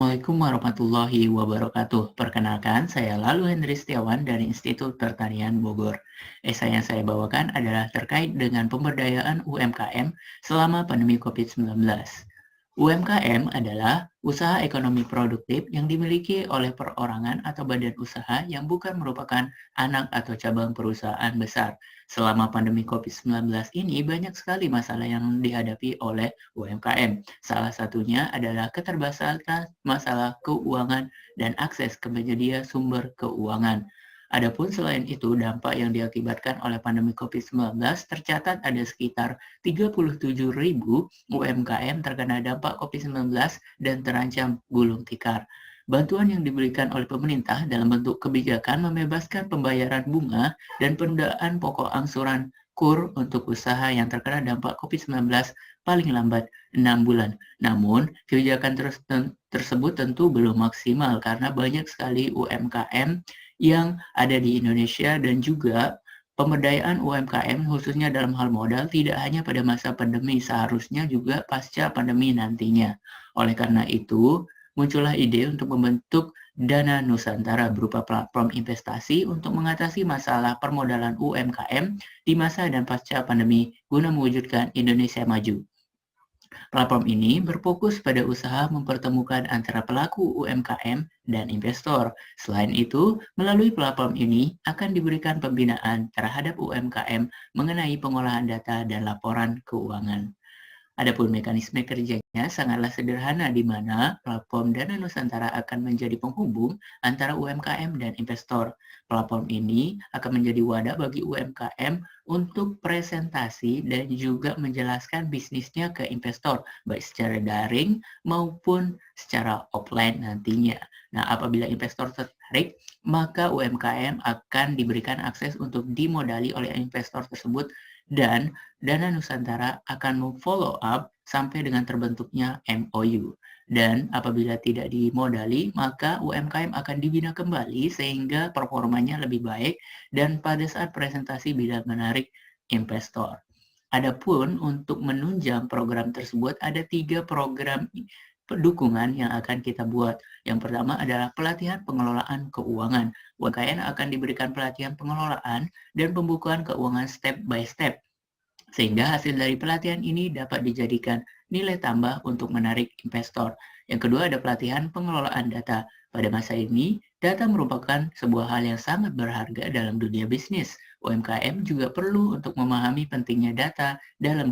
Assalamualaikum warahmatullahi wabarakatuh. Perkenalkan, saya Lalu Hendri Setiawan dari Institut Pertanian Bogor. Esai yang saya bawakan adalah terkait dengan pemberdayaan UMKM selama pandemi COVID-19. UMKM adalah usaha ekonomi produktif yang dimiliki oleh perorangan atau badan usaha yang bukan merupakan anak atau cabang perusahaan besar. Selama pandemi COVID-19 ini banyak sekali masalah yang dihadapi oleh UMKM. Salah satunya adalah keterbatasan masalah keuangan dan akses ke penyedia sumber keuangan. Adapun selain itu, dampak yang diakibatkan oleh pandemi COVID-19 tercatat ada sekitar 37.000 UMKM terkena dampak COVID-19 dan terancam gulung tikar. Bantuan yang diberikan oleh pemerintah dalam bentuk kebijakan membebaskan pembayaran bunga dan penundaan pokok angsuran KUR untuk usaha yang terkena dampak COVID-19 paling lambat 6 bulan. Namun, kebijakan tersebut tentu belum maksimal karena banyak sekali UMKM yang ada di Indonesia dan juga pemberdayaan UMKM khususnya dalam hal modal tidak hanya pada masa pandemi, seharusnya juga pasca pandemi nantinya. Oleh karena itu, muncullah ide untuk membentuk Dana Nusantara berupa platform investasi untuk mengatasi masalah permodalan UMKM di masa dan pasca pandemi guna mewujudkan Indonesia maju. Platform ini berfokus pada usaha mempertemukan antara pelaku UMKM dan investor. Selain itu, melalui platform ini akan diberikan pembinaan terhadap UMKM mengenai pengolahan data dan laporan keuangan. Adapun mekanisme kerjanya sangatlah sederhana di mana platform Dana Nusantara akan menjadi penghubung antara UMKM dan investor. Platform ini akan menjadi wadah bagi UMKM untuk presentasi dan juga menjelaskan bisnisnya ke investor, baik secara daring maupun secara offline nantinya. Nah, apabila investor tertarik, maka UMKM akan diberikan akses untuk dimodali oleh investor tersebut dan Dana Nusantara akan follow up sampai dengan terbentuknya MOU. Dan apabila tidak dimodali, maka UMKM akan dibina kembali sehingga performanya lebih baik dan pada saat presentasi bisa menarik investor. Adapun untuk menunjang program tersebut ada 3 program dukungan yang akan kita buat. Yang pertama adalah pelatihan pengelolaan keuangan. UMKM akan diberikan pelatihan pengelolaan dan pembukuan keuangan step by step sehingga hasil dari pelatihan ini dapat dijadikan nilai tambah untuk menarik investor. Yang kedua ada pelatihan pengelolaan data. Pada masa ini, data merupakan sebuah hal yang sangat berharga dalam dunia bisnis. UMKM juga perlu untuk memahami pentingnya data dalam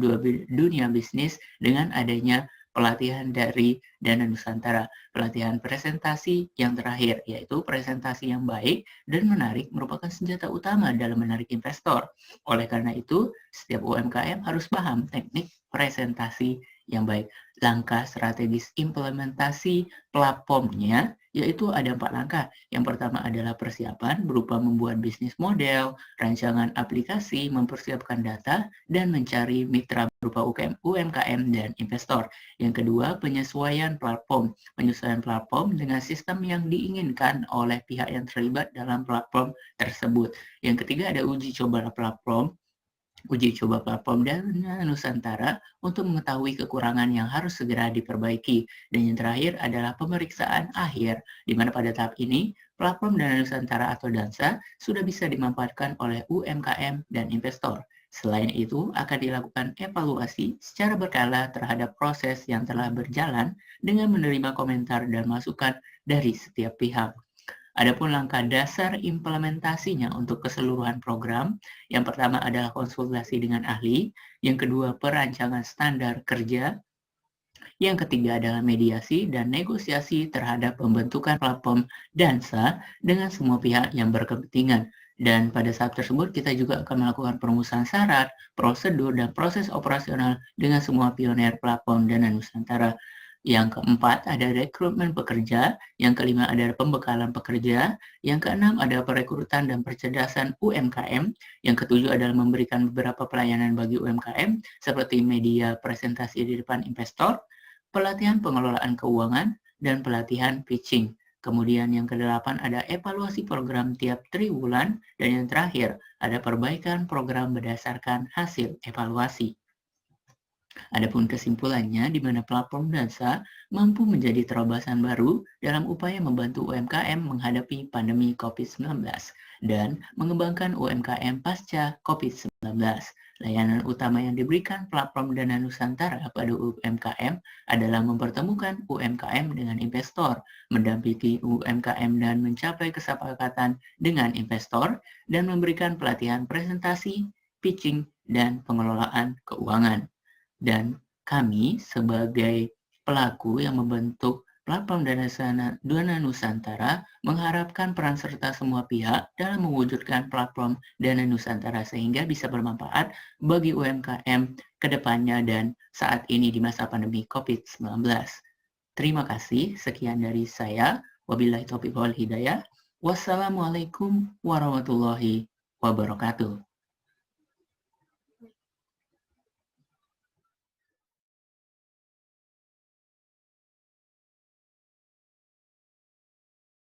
dunia bisnis dengan adanya pelatihan dari Dana Nusantara. Pelatihan presentasi yang terakhir, yaitu presentasi yang baik dan menarik merupakan senjata utama dalam menarik investor. Oleh karena itu, setiap UMKM harus paham teknik presentasi yang baik. Langkah strategis implementasi platformnya yaitu ada 4 langkah. Yang pertama adalah persiapan berupa membuat bisnis model, rancangan aplikasi, mempersiapkan data, dan mencari mitra berupa UMKM dan investor. Yang kedua, penyesuaian platform. Penyesuaian platform dengan sistem yang diinginkan oleh pihak yang terlibat dalam platform tersebut. Yang ketiga ada uji coba platform Dana Nusantara untuk mengetahui kekurangan yang harus segera diperbaiki. Dan yang terakhir adalah pemeriksaan akhir, di mana pada tahap ini platform Dana Nusantara atau DANSA sudah bisa dimanfaatkan oleh UMKM dan investor. Selain itu, akan dilakukan evaluasi secara berkala terhadap proses yang telah berjalan dengan menerima komentar dan masukan dari setiap pihak. Adapun langkah dasar implementasinya untuk keseluruhan program, yang pertama adalah konsultasi dengan ahli, yang kedua perancangan standar kerja, yang ketiga adalah mediasi dan negosiasi terhadap pembentukan platform DANSA dengan semua pihak yang berkepentingan. Dan pada saat tersebut kita juga akan melakukan perumusan syarat, prosedur, dan proses operasional dengan semua pionir platform Dana Nusantara. Yang keempat ada rekrutmen pekerja, yang kelima ada pembekalan pekerja, yang keenam ada perekrutan dan percerdasan UMKM, yang ketujuh adalah memberikan beberapa pelayanan bagi UMKM seperti media presentasi di depan investor, pelatihan pengelolaan keuangan, dan pelatihan pitching. Kemudian yang kedelapan ada evaluasi program tiap triwulan, dan yang terakhir ada perbaikan program berdasarkan hasil evaluasi. Adapun kesimpulannya, di mana platform DASA mampu menjadi terobosan baru dalam upaya membantu UMKM menghadapi pandemi COVID-19 dan mengembangkan UMKM pasca COVID-19. Layanan utama yang diberikan platform Dana Nusantara pada UMKM adalah mempertemukan UMKM dengan investor, mendampingi UMKM dan mencapai kesepakatan dengan investor, dan memberikan pelatihan presentasi, pitching, dan pengelolaan keuangan. Dan kami sebagai pelaku yang membentuk platform Dana Nusantara mengharapkan peran serta semua pihak dalam mewujudkan platform Dana Nusantara sehingga bisa bermanfaat bagi UMKM ke depannya dan saat ini di masa pandemi COVID-19. Terima kasih, sekian dari saya. Wabillahi taufiq wal hidayah. Wassalamualaikum warahmatullahi wabarakatuh.